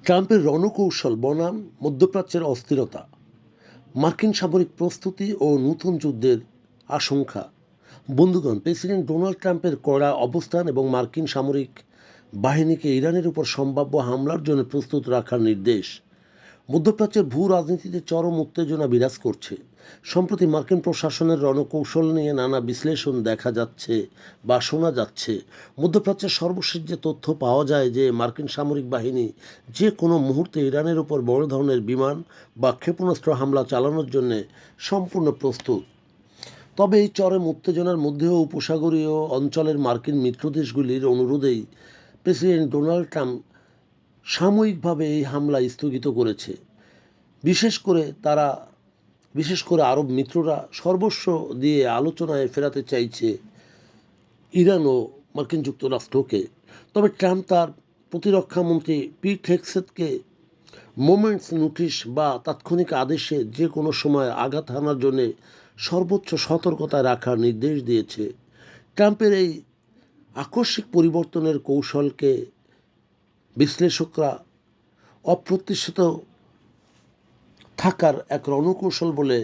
ট্রাম্পের রণকৌশল বনাম মধ্যপ্রাচ্যের অস্থিরতা, মার্কিন সামরিক প্রস্তুতি ও নতুন যুদ্ধের আশঙ্কা। বন্ধুগণ, প্রেসিডেন্ট ডোনাল্ড ট্রাম্পের কড়া অবস্থান এবং মার্কিন সামরিক বাহিনীকে ইরানের উপর সম্ভাব্য হামলার জন্য প্রস্তুত রাখার নির্দেশ মধ্যপ্রাচ্যের ভূ রাজনীতিতে চরম উত্তেজনা বিরাজ করছে। সম্প্রতি মার্কিন প্রশাসনের রণকৌশল নিয়ে নানা বিশ্লেষণ দেখা যাচ্ছে বা শোনা যাচ্ছে। মধ্যপ্রাচ্যের সর্বশেষ যে তথ্য পাওয়া যায় যে মার্কিন সামরিক বাহিনী যে কোনো মুহূর্তে ইরানের উপর বড় ধরনের বিমান বা ক্ষেপণাস্ত্র হামলা চালানোর জন্য সম্পূর্ণ প্রস্তুত। তবে এই চরম উত্তেজনার মধ্যেও উপসাগরীয় অঞ্চলের মার্কিন মিত্রদেশগুলির অনুরোধেই প্রেসিডেন্ট ডোনাল্ড ট্রাম্প সাময়িকভাবে এই হামলা স্থগিত করেছে। বিশেষ করে আরব মিত্ররা সর্বস্ব দিয়ে আলোচনায় ফেরাতে চাইছে ইরান ও মার্কিন যুক্তরাষ্ট্রকে। তবে ট্রাম্প তার প্রতিরক্ষামন্ত্রী পিট হেগসেথকে মোমেন্টস নোটিশ বা তাৎক্ষণিক আদেশে যে কোনো সময় আঘাত হানার জন্য সর্বোচ্চ সতর্কতায় রাখার নির্দেশ দিয়েছে। ট্রাম্পের এই আকস্মিক পরিবর্তনের কৌশলকে বিশ্লেষকরা অপ্রত্যাশিত থাকার এক রণকৌশল বলে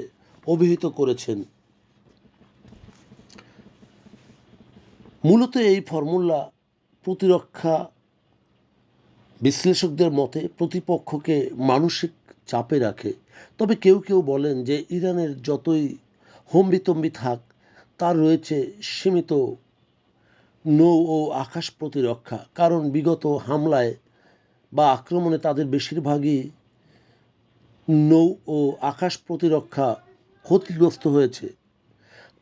অভিহিত করেছেন। মূলত এই ফর্মুলা প্রতিরক্ষা বিশ্লেষকদের মতে প্রতিপক্ষকে মানসিক চাপে রাখে। তবে কেউ কেউ বলেন যে ইরানের যতই হম্বিতম্বি থাক, তার রয়েছে সীমিত নৌ ও আকাশ প্রতিরক্ষা, কারণ বিগত হামলায় বা আক্রমণে তাদের বেশিরভাগই নৌ ও আকাশ প্রতিরক্ষা ক্ষতিগ্রস্ত হয়েছে।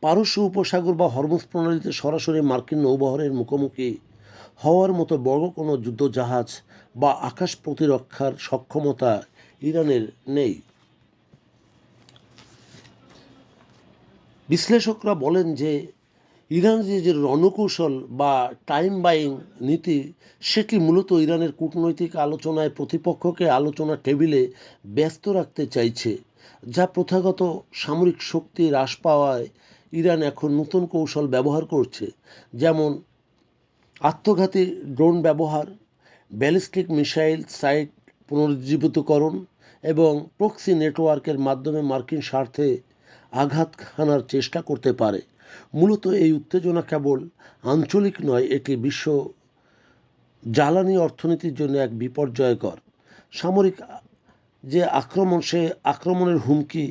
পারস্য উপসাগর বা হরমুজ প্রণালীতে সরাসরি মার্কিন নৌবহরের মুখোমুখি হওয়ার মতো বড় কোনো যুদ্ধজাহাজ বা আকাশ প্রতিরক্ষার সক্ষমতা ইরানের নেই। বিশ্লেষকরা বলেন যে ইরানের যে রণকৌশল বা টাইম বাইং নীতি, সেটি মূলত ইরানের কূটনৈতিক আলোচনায় প্রতিপক্ষকে আলোচনার টেবিলে ব্যস্ত রাখতে চাইছে, যা প্রথাগত সামরিক শক্তি হ্রাস পাওয়ায় ইরান এখন নতুন কৌশল ব্যবহার করছে, যেমন আত্মঘাতী ড্রোন ব্যবহার, ব্যালিস্টিক মিসাইল সাইট পুনরুজ্জীবিতকরণ এবং প্রক্সি নেটওয়ার্কের মাধ্যমে মার্কিন স্বার্থে আঘাত হানার চেষ্টা করতে পারে। মূলত এই উত্তেজনা কেবল আঞ্চলিক নয়, এটি বিশ্ব জ্বালানি অর্থনীতির জন্য এক বিপর্যয়কর। সামরিক যে আক্রমণের হুমকি,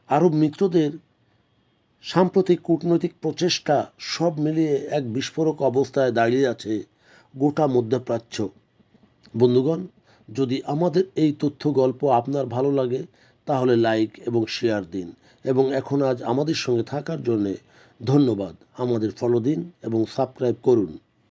আরব মিত্রদের সাম্প্রতিক কূটনৈতিক প্রচেষ্টা, সব মিলিয়ে এক বিস্ফোরক অবস্থায় দাঁড়িয়ে আছে গোটা মধ্যপ্রাচ্য। বন্ধুগণ, যদি আমাদের এই তথ্য গল্প আপনার ভালো লাগে তাহলে লাইক এবং শেয়ার দিন, এবং আজ আমাদের সঙ্গে থাকার জন্যে ধন্যবাদ। আমাদের ফলো দিন এবং সাবস্ক্রাইব করুন।